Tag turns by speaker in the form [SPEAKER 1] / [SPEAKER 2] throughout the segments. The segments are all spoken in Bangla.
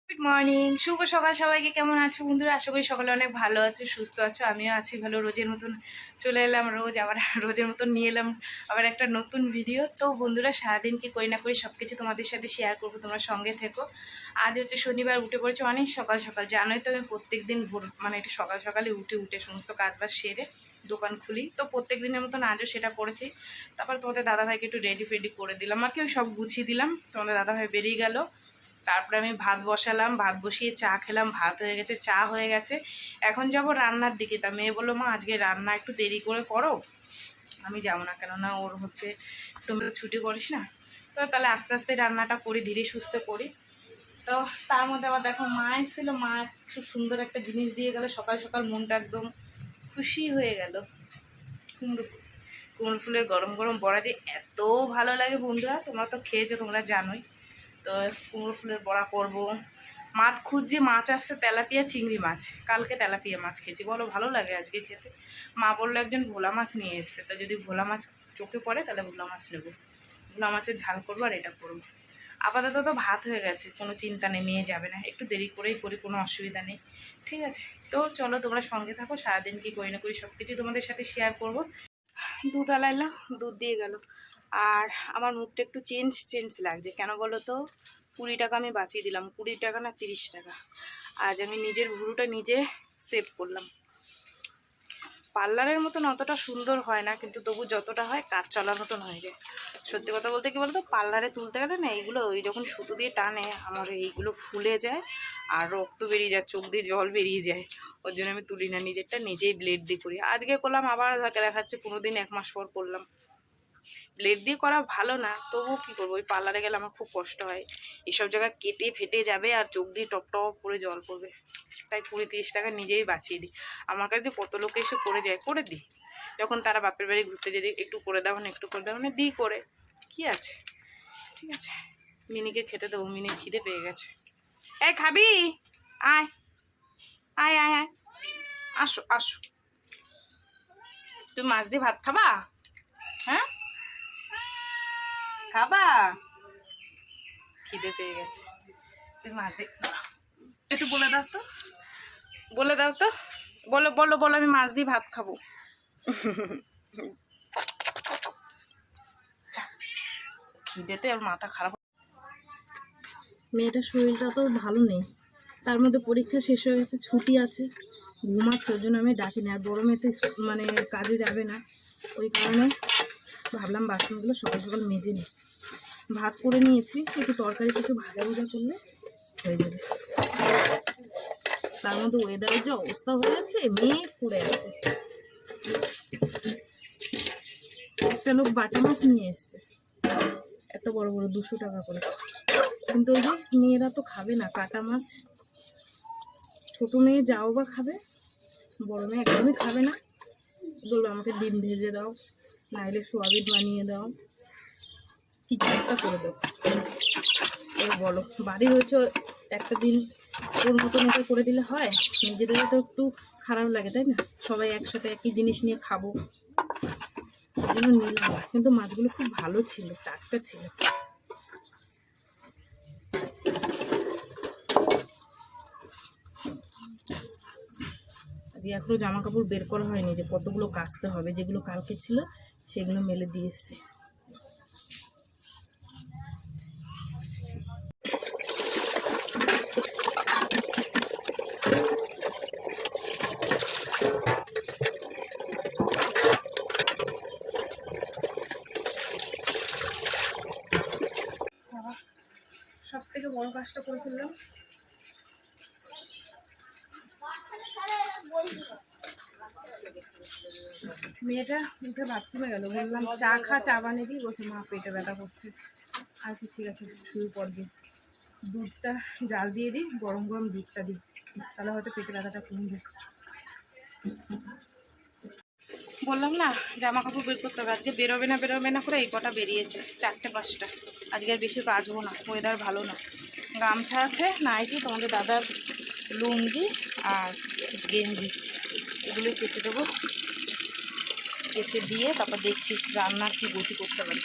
[SPEAKER 1] গুড মর্নিং, শুভ সকাল সবাইকে। কেমন আছো বন্ধুরা? আশা করি সকালে অনেক ভালো আছো, সুস্থ আছো। আমিও আছি ভালো। রোজের মতন চলে এলাম, রোজের মতন নিয়ে এলাম আবার একটা নতুন ভিডিও। তো বন্ধুরা, সারাদিন কি করি না করি সব কিছু তোমাদের সাথে শেয়ার করবো, তোমরা সঙ্গে থেকো। আজ হচ্ছে শনিবার, উঠে পড়েছে অনেক সকাল সকাল। জানোই তো আমি প্রত্যেক দিন ভোর একটু সকাল সকালে উঠে সমস্ত কাজবাজ সেরে দোকান খুলি। তো প্রত্যেক দিনের মতন আজও সেটা করেছি। তারপর তোমাদের দাদাভাইকে একটু রেডি ফেডি করে দিলাম, আর কি ওই সব গুছিয়ে দিলাম। তোমাদের দাদাভাই বেরিয়ে গেল। তারপরে আমি ভাত বসালাম, ভাত বসিয়ে চা খেলাম, ভাত হয়ে গেছে, চা হয়ে গেছে। এখন যাব রান্নার দিকে। তা মেয়ে বললো, মা আজকে রান্না একটু দেরি করে করো। আমি যাবো না, কেননা ওর হচ্ছে একটু ছুটি করিস না। তো তাহলে আস্তে আস্তে রান্নাটা করি, ধীরে সুস্থে করি। তো তার মধ্যে আবার দেখো মা এসেছিলো। মা খুব সুন্দর একটা জিনিস দিয়ে গেলো। সকাল সকাল মনটা একদম খুশি হয়ে গেল। কুমড়ো ফুল, কুমড়ো ফুলের গরম গরম বড়া যে এত ভালো লাগে বন্ধুরা, তোমরা তো খেয়েছো, তোমরা জানোই। তো কুমড়ো ফুলের বড়া করবো। মাছ খুঁজছি, মাছ আসছে তেলাপিয়া চিংড়ি মাছ। কালকে তেলাপিয়া মাছ খেয়েছি, বলো ভালো লাগে আজকে খেতে। মা বললো একজন ভোলা মাছ নিয়ে এসছে, তো যদি ভোলা মাছ চোখে পড়ে তাহলে ভোলা মাছ নেবো। ভোলা মাছের ঝাল করবো আর এটা করবো। আপাতত তো ভাত হয়ে গেছে, কোনো চিন্তা নেই, নিয়ে যাবে না। একটু দেরি করেই করি, কোনো অসুবিধা নেই। ঠিক আছে, তো চলো তোমরা সঙ্গে থাকো। সারাদিন কি করি না করি সব কিছু তোমাদের সাথে শেয়ার করবো। দুধ আলাইলো, দুধ দিয়ে গেল। আর আমার মুখটা একটু চেঞ্জ চেঞ্জ লাগছে, কেন বলো তো? 20 টাকা আমি বাঁচিয়ে দিলাম, 20 টাকা না 30 টাকা। আজ আমি নিজের ভুরুটা নিজে সেভ করলাম। পার্লারের মতন অতটা সুন্দর হয় না, কিন্তু তবু যতটা হয় কাজ চলার মতন হয়ে যায়। সত্যি কথা বলতে কি বলতো, পার্লারে তুলতে গেলে না এইগুলো, ওই যখন সুতো দিয়ে টানে আমার এইগুলো ফুলে যায় আর রক্ত বেরিয়ে যায়, চোখ দিয়ে জল বেরিয়ে যায়। ওর জন্য আমি তুলি না, নিজেরটা নিজেই ব্লেড দিয়ে করি। আজকে করলাম, আবার দেখাচ্ছে 15 দিন 1 মাস পর করলাম। ব্লেড দিয়ে করা ভালো না, তবুও কী করবো, ওই পার্লারে গেলে আমার খুব কষ্ট হয়। এসব জায়গা কেটে ফেটে যাবে আর চোখ দিয়ে টপ টপ করে জল পড়বে। তাই 20-30 টাকা নিজেই বাঁচিয়ে দিই। আমার কাছে কত লোকে এসে করে যায়, করে দিই। যখন তারা বাপের বাড়ি ঘুরতে যেতে, একটু করে দাও না, একটু করে দাও না, দিই করে। কি আছে, ঠিক আছে। মিনিকে খেতে দেবো, মিনি খিদে পেয়ে গেছে। এই খাবি? আয় আয় আয় আয়, আসো আসো। তুমি মাছ দিয়ে ভাত খাবা? হ্যাঁ খাবা? খিদে পেয়ে গেছে। তুমি মাছ দিয়ে একটু বলে দাও তো, বলে দাও তো, বলো বলো বলো, আমি মাছ দিয়ে ভাত খাবো। খিদেতে আর মাথা খারাপ। মেয়েটার শরীরটা তো ভালো নেই, তার মধ্যে পরীক্ষা শেষ হয়ে গেছে, ছুটি আছে, ঘুমাচ্ছে। ওর জন্য আমি ডাকিনি। আর বড় মেয়ে তো কাজে যাবে না, ওই কারণে ভাবলাম বাথরুমগুলো সকাল সকাল মেজে নিই। ভাত করে নিয়েছি, একটু তরকারি একটু ভাজা ভাজা করলে হয়ে যাবে। তার মধ্যে ওয়েদারের যে অবস্থা হয়ে আছে, মেঘ করে আছে। একটা লোক বাটা মাছ নিয়ে এসছে, এত বড় বড়, 200 টাকা করে। কিন্তু ওই যে মেয়েরা তো খাবে না কাটা মাছ। ছোট মেয়ে যাও বা খাবে, বড় মেয়ে একদমই খাবে না। বললো আমাকে ডিম ভেজে দাও, নাইলে সোয়াবিন বানিয়ে দাও, কিছু একটা করে দাও। এবার বলো, বাড়ি হয়েছে একটা দিন ওর মতন এটা করে দিলে হয়? নিজেদের তো একটু খারাপ লাগে, তাই না? সবাই একসাথে একই জিনিস নিয়ে খাবো, ওই জন্য নিলাম। কিন্তু মাছগুলো খুব ভালো ছিল, টাটকা ছিল। আজকে এখনো জামা কাপড় বের করা হয়নি, যে কতগুলো কাচতে হবে। যেগুলো কালকে ছিল সেগুলো মেলে দিয়ে এসছি। সব থেকে বড় কাজটা করে ফেললাম। মেয়েটা উঠে বাথরুমে গেল, বললাম চা খা, চা বানিয়ে দিই। বলছে মা পেটে ব্যথা করছে। আচ্ছা ঠিক আছে, শুরু পর দিই। দুধটা জাল দিয়ে দিই, গরম গরম দুধটা দিই, তাহলে হয়তো পেটে ব্যথাটা কমবে। বললাম না জামা কাপড় বের করতে হবে। আজকে বেরোবে না করে এই কটা বেরিয়েছে, 4টে-5টা। আজকে আর বেশি কাচবো না, ওয়েদার ভালো না। গামছা আছে, নাইটি, তোমাদের দাদার লুঙ্গি আর গেঞ্জি, এগুলো কেচে দেবো। কেচে দিয়ে তারপর দেখছি রান্নার কি গতি করতে পারি।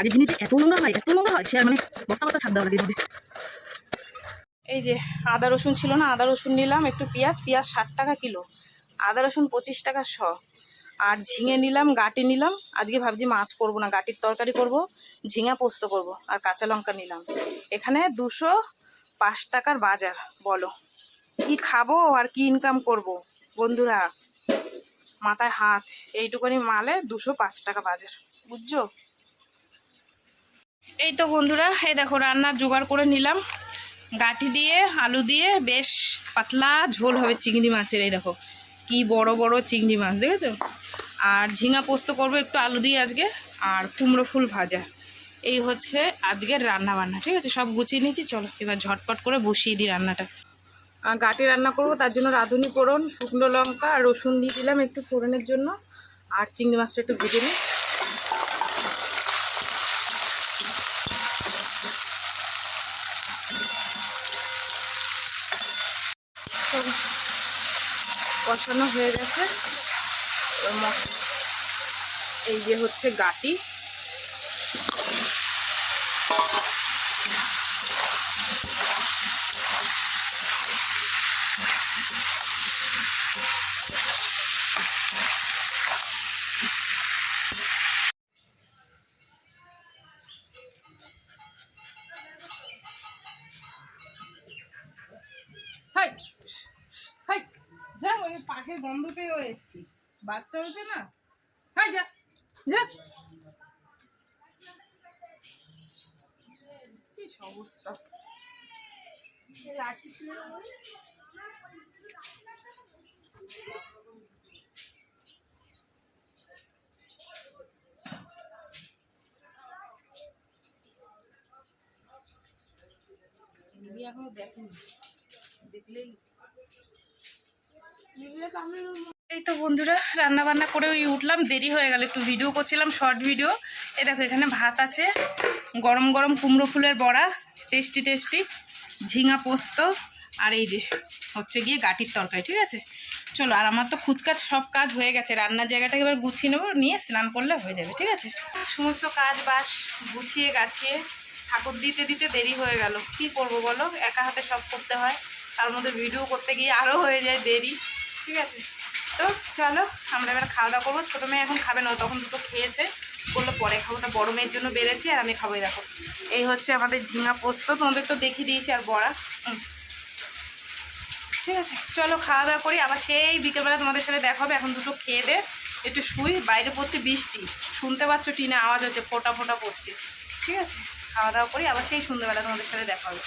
[SPEAKER 2] কাজের জিনিস এত নোংরা হয় সে আর মানে বস্তা বস্তা ছাড় দেওয়া লাগে দিদি।
[SPEAKER 1] এই যে আদা রসুন ছিল না, আদা রসুন নিলাম, একটু পেঁয়াজ 60 টাকা কিলো, আদা রসুন 25 টাকা শ, আর ঝিঙে নিলাম, গাটি নিলাম। আজকে ভাবছি মাছ করব না, গাটির তরকারি করব, ঝিঙা পোস্ত করব, আর কাঁচা লঙ্কা নিলাম। এখানে 205 টাকার বাজার। বলো কি খাবো আর কি ইনকাম করব বন্ধুরা, মাথায় হাত। এইটুকুনি মালে 205 টাকা বাজার, বুঝছো? এই তো বন্ধুরা, এই দেখো রান্নার জোগাড় করে নিলাম। গাঁটি দিয়ে আলু দিয়ে বেশ পাতলা ঝোল হবে চিংড়ি মাছের। এই দেখো কি বড় বড় চিংড়ি মাছ, দেখেছো? আর ঝিঙা পোস্ত করবো একটু আলু দিয়ে আজকে, আর কুমড়ো ফুল ভাজা। এই হচ্ছে আজকের রান্না বান্না, ঠিক আছে? সব গুছিয়ে নিয়েছি, চলো এবার ঝটপট করে বসিয়ে দিই রান্নাটা। গাঁটি রান্না করব, তার জন্য রাঁধুনি ফোড়ন, শুকনো লঙ্কা আর রসুন দিয়ে দিলাম একটু ফোড়নের জন্য, আর চিংড়ি মাছটা একটু ভেজে নিই। কষানো হয়ে গেছে। এই যে হচ্ছে গাঁটি, যা ওই পাখির গন্ধ পেয়েও এসছি, বাচ্চা হয়েছে না। হ্যাঁ যা যা, কি অবস্থা। এখনো দেখেনি, দেখলেই। এই তো বন্ধুরা রান্না বান্না করে ওই উঠলাম, দেরি হয়ে গেল, একটু ভিডিও করছিলাম, শর্ট ভিডিও। এই দেখো এখানে ভাত আছে, গরম গরম কুমড়ো ফুলের বড়া, টেস্টি টেস্টি, ঝিঙা পোস্ত, আর এই যে হচ্ছে গিয়ে গাঁটির তরকারি, ঠিক আছে? চলো, আর আমার তো খুচকাচ সব কাজ হয়ে গেছে, রান্নার জায়গাটাকে এবার গুছিয়ে নেবো, নিয়ে স্নান করলে হয়ে যাবে, ঠিক আছে? সমস্ত কাজ বাস গুছিয়ে গাছিয়ে ঠাকুর দিতে দিতে দেরি হয়ে গেল। কি করব বলো, একা হাতে সব করতে হয়, তার মধ্যে ভিডিও করতে গিয়ে আরও হয়ে যায় দেরি, ঠিক আছে? তো চলো আমরা এবার খাওয়া দাওয়া করবো। ছোটো মেয়ে এখন খাবে না, তখন দুটো খেয়েছে, বললো পরে খাবো, তা বড়ো মেয়ের জন্য বেড়েছি আর আমি খাবোই। দেখো এই হচ্ছে আমাদের ঝিঙা পোস্ত, তোমাদের তো দেখিয়ে দিয়েছি, আর বড়া। ঠিক আছে, চলো খাওয়া দাওয়া করি, আবার সেই বিকেলবেলা তোমাদের সাথে দেখা হবে। এখন দুটো খেয়ে দে একটু শুই, বাইরে পড়ছে বৃষ্টি, শুনতে পাচ্ছ টিনে আওয়াজ হচ্ছে, ফোটা ফোটা পড়ছে, ঠিক আছে? খাওয়া দাওয়া করি, আবার সেই সন্ধ্যেবেলা তোমাদের সাথে দেখা হবে।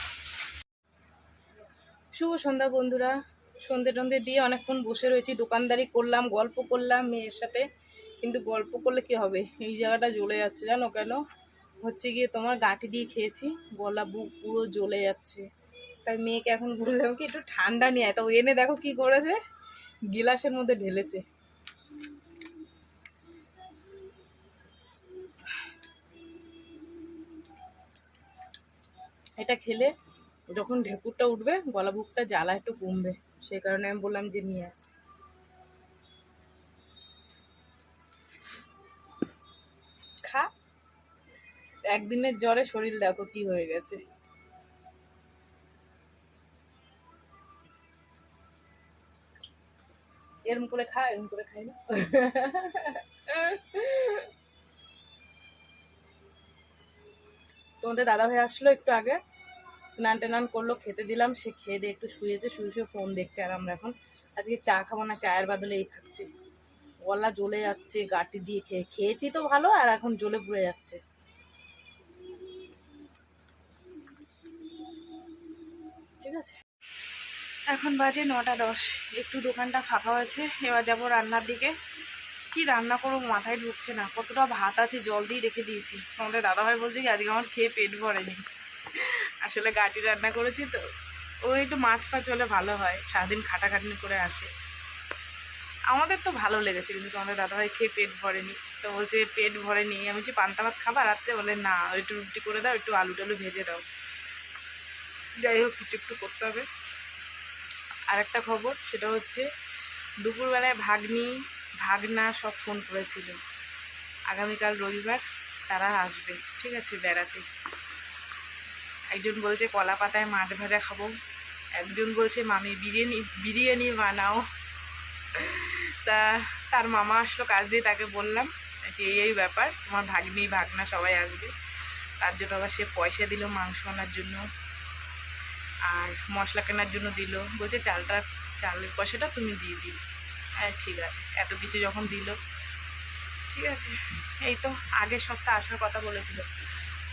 [SPEAKER 1] শুভ সন্ধ্যা বন্ধুরা, সন্ধে টন্ধে দিয়ে অনেকক্ষণ বসে রয়েছি, দোকানদারি করলাম, গল্প করলাম মেয়ের সাথে। কিন্তু গল্প করলে কি হবে, এই জায়গাটা জ্বলে যাচ্ছে, জানো কেন? হচ্ছে গিয়ে তোমার গাঁটি দিয়ে খেয়েছি, গলা বুক পুরো জ্বলে যাচ্ছে। তাই মেয়েকে এখন বললাম কি একটু ঠান্ডা নিয়ে আয়, তো এনে দেখো কি করেছে, গিলাসের মধ্যে ঢেলেছে। এটা খেলে যখন ঢেকুরটা উঠবে, গলা বুকটা জ্বালা একটু কমবে, সেই কারণে আমি বললাম যে নিয়ে আয়। খা, একদিনের জ্বরে শরীর দেখো কি হয়ে গেছে। এরম করে খা, এরম করে খাই না। তোমাদের দাদাভাই আসলো একটু আগে, স্নান টান করলো, খেতে দিলাম, সে খেয়ে দিয়ে একটু শুয়েছে, শুয়ে শুয়ে ফোন দেখছে। আর আমরা এখন আজকে চা খাবো না, চায়ের বদলে এই খাচ্ছি। গলা জ্বলে যাচ্ছে, গাঁটি দিয়ে খেয়েছি তো ভালো, আর এখন জ্বলে পুড়ে যাচ্ছে, ঠিক আছে? এখন বাজে 9টা 10, একটু দোকানটা ফাঁকা হয়েছে, এবার যাবো রান্নার দিকে। কি রান্না করবো মাথায় ঢুকছে না, কতটা ভাত আছে জল দিয়ে রেখে দিয়েছি। আমাদের দাদাভাই বলছে কি আজকে আমার খেয়ে পেট ভরেনি, আসলে গাঁটি রান্না করেছি তো, ও একটু মাছ ফাছ হলে ভালো হয়, সারাদিন খাটাখাটনি করে আসে। আমাদের তো ভালো লেগেছে, কিন্তু তোমাদের দাদাভাই খেয়ে পেট ভরেনি, তো বলছে পেট ভরেনি। আমি বলছি পান্তা ভাত খাবা রাত্রে, বলে না একটু রুটি করে দাও, একটু আলু টালু ভেজে দাও। যাই হোক কিছু একটু করতে হবে। আর একটা খবর, সেটা হচ্ছে দুপুরবেলায় ভাগ্নি ভাগনা সব ফোন করেছিল, আগামীকাল রবিবার তারা আসবে, ঠিক আছে, বেড়াতে। একজন বলছে কলা পাতায় মাছ ভাজা খাবো, একজন বলছে মামি বিরিয়ানি বিরিয়ানি বানাও। তা তার মামা আসলো কাজ দিয়ে, তাকে বললাম যে এই ব্যাপার, তোমার ভাগ্নি ভাগনা সবাই আসবে। তার জন্য আবার সে পয়সা দিল মাংস আনার জন্য আর মশলা কেনার জন্য দিল, বলছে চালের পয়সাটা তুমি দিয়ে দিই। হ্যাঁ ঠিক আছে, এত কিছু যখন দিল ঠিক আছে। এই তো আগের সপ্তাহে আসার কথা বলেছিল,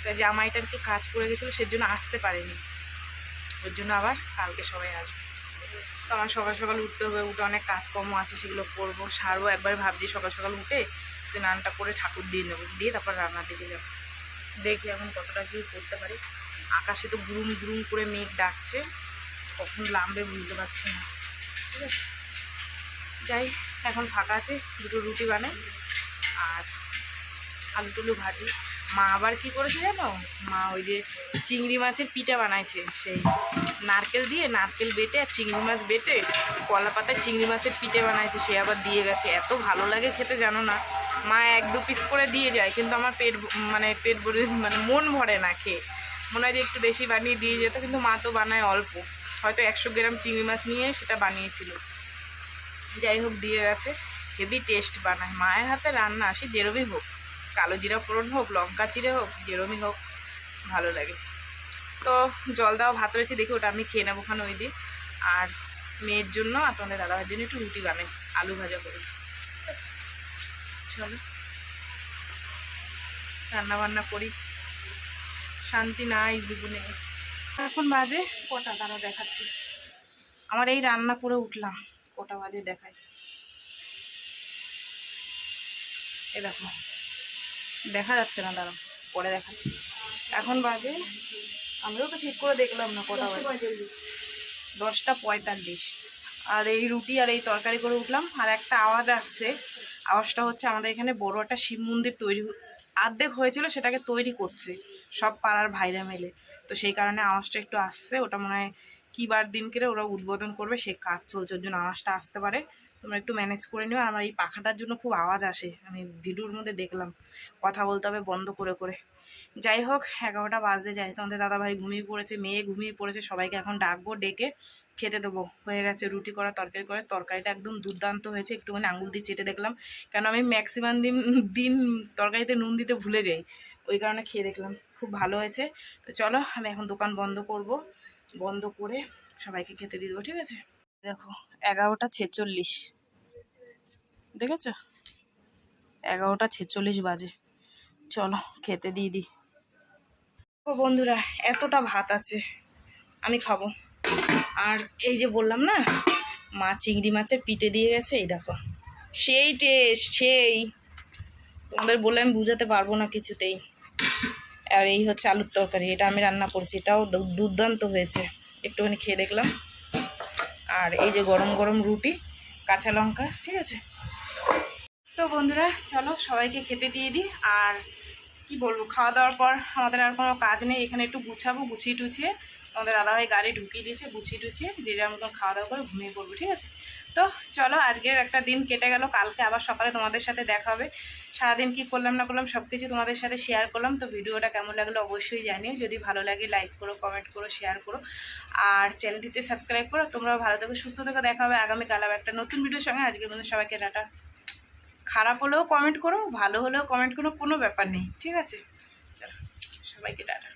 [SPEAKER 1] তো জামাইটার কি কাজ পড়ে গেছিলো সেজন্য আসতে পারেনি, ওর জন্য আবার কালকে সবাই আসবে। তো আমার সকাল সকাল উঠতে হবে, উঠে অনেক কাজকর্ম আছে সেগুলো করবো, সারবো। একবার ভাবছি সকাল সকাল উঠে স্নানটা করে ঠাকুর দিয়ে নেবো, দিয়ে তারপর রান্নার দিকে যাবো। দেখি এখন কতটা কি করতে পারি। আকাশে তো গুরুম গুরুম করে মেঘ ডাকছে, কখন নামবে বুঝতে পারছি না, ঠিক আছে। যাই, এখন ফাঁকা আছে, দুটো রুটি বানাই আর আলু টুলু ভাজি। মা আবার কি করেছে জানো, মা ওই যে চিংড়ি মাছের পিঠা বানাইছে, সেই নারকেল দিয়ে, নারকেল বেটে আর চিংড়ি মাছ বেটে কলা পাতায় চিংড়ি মাছের পিঠে বানাইছে, সে আবার দিয়ে গেছে। এত ভালো লাগে খেতে জানো না। মা 1-2 পিস করে দিয়ে যায়, কিন্তু আমার পেট ভরে মানে মন ভরে না খেয়ে। মনে হয় যে একটু বেশি বানিয়ে দিয়ে যেত, কিন্তু মা তো বানায় অল্প, হয়তো 100 গ্রাম চিংড়ি মাছ নিয়ে সেটা বানিয়েছিল। যাই হোক দিয়ে গেছে, হেভি টেস্ট বানায় মায়ের হাতে রান্না, সে যেরমই হোক, কালো জিরা ফোড়ন হোক, লঙ্কা চিড়ে হোক, যেরমই হোক ভালো লাগে। তো জল দাও ভাত রয়েছে, দেখি ওটা আমি খেয়ে নেবো ওখানে ওই দিয়ে। আর মেয়ের জন্য আর তোমাদের দাদাভাইয়ের জন্য একটু রুটি বানাই, আলু ভাজা করে। চলো রান্না বান্না করি, শান্তি নাই জীবনে। এখন বাজে কটা দাঁড়া দেখাচ্ছি, আমার এই রান্না করে উঠলাম, কটা বাজে দেখাই, এই দেখো দেখা যাচ্ছে না, দাঁড়াও পরে দেখাচ্ছি। এখন বাজে, আমিও তো ঠিক করে দেখলাম না কটা বাজে, 10:45। আর এই রুটি আর এই তরকারি করে উঠলাম। আর একটা আওয়াজ আসছে, আওয়াজটা হচ্ছে আমাদের এখানে বড় একটা শিব মন্দির তৈরি অর্ধেক হয়েছিল, সেটাকে তৈরি করছে সব পাড়ার ভাইরা মিলে। তো সেই কারণে আওয়াজটা একটু আসছে, ওটা মনে হয় কী বার দিন করে ওরা উদ্বোধন করবে, সে কাজ চলছে, ওর জন্য আওয়াজটা আসতে পারে। তোমরা একটু ম্যানেজ করে নিও। আর আমার এই পাখাটার জন্য খুব আওয়াজ আসে, আমি ভিডিওর মধ্যে দেখলাম, কথা বলতে হবে বন্ধ করে করে। যাই হোক 11টা বাজতে যায়, তোমাদের দাদাভাই ঘুমিয়ে পড়েছে, মেয়ে ঘুমিয়ে পড়েছে, সবাইকে এখন ডাকবো, ডেকে খেতে দেবো। হয়ে গেছে রুটি করা, তরকারি করে, তরকারিটা একদম দুর্দান্ত হয়েছে, একটুখানি আঙুল দিয়ে চেটে দেখলাম, কেন আমি ম্যাক্সিমাম দিন তরকারিতে নুন দিতে ভুলে যাই, ওই কারণে খেয়ে দেখলাম খুব ভালো হয়েছে। তো চলো আমি এখন দোকান বন্ধ করব, বন্ধ করে সবাইকে খেতে দিয়ে দেবো, ঠিক আছে। দেখো 11:46, দেখেছো 11:46 বাজে, চলো খেতে দিয়ে দিই। ও বন্ধুরা, এতটা ভাত আছে আমি খাবো। আর এই যে বললাম না, মা চিংড়ি মাছের পিঠে দিয়ে গেছে, এই দেখো সেই টেস্ট, সেই তোমাদের বলে আমি বুঝাতে পারবো না কিছুতেই। আর এই হচ্ছে আলুর তরকারি, এটা আমি রান্না করছি, এটাও দুর্দান্ত হয়েছে, একটুখানি খেয়ে দেখলাম। আর এই যে গরম গরম রুটি, কাঁচা লঙ্কা, ঠিক আছে। তো বন্ধুরা চলো সবাইকে খেতে দিয়ে দিই। আর কি বলবো, খাওয়া দাওয়ার পর আমাদের আর কোনো কাজ নেই, এখানে একটু গুছাবো, গুছিয়ে টুছিয়ে আমাদের দাদাভাই গাড়ি ঢুকিয়ে দিয়েছে, গুছিয়ে টুছিয়ে যে যার মতন খাওয়া দাওয়া করে ঘুমিয়ে পড়বো, ঠিক আছে। তো চলো আজকের একটা দিন কেটে গেল, কালকে আবার সকালে তোমাদের সাথে দেখা হবে। সারাদিন কি করলাম না করলাম সব কিছু তোমাদের সাথে শেয়ার করলাম। তো ভিডিওটা কেমন লাগলো অবশ্যই জানিও, যদি ভালো লাগে লাইক করো, কমেন্ট করো, শেয়ার করো, আর চ্যানেলটিতে সাবস্ক্রাইব করো। তোমরা ভালো থেকো, সুস্থ থেকো, দেখা হবে আগামীকাল আবার একটা নতুন ভিডিওর সঙ্গে। আজকের মধ্যে সবাইকে টাটা। খারাপ হলেও কমেন্ট করো, ভালো হলেও কমেন্ট করো, কোনো ব্যাপার নেই, ঠিক আছে। চলো সবাইকে টাটা।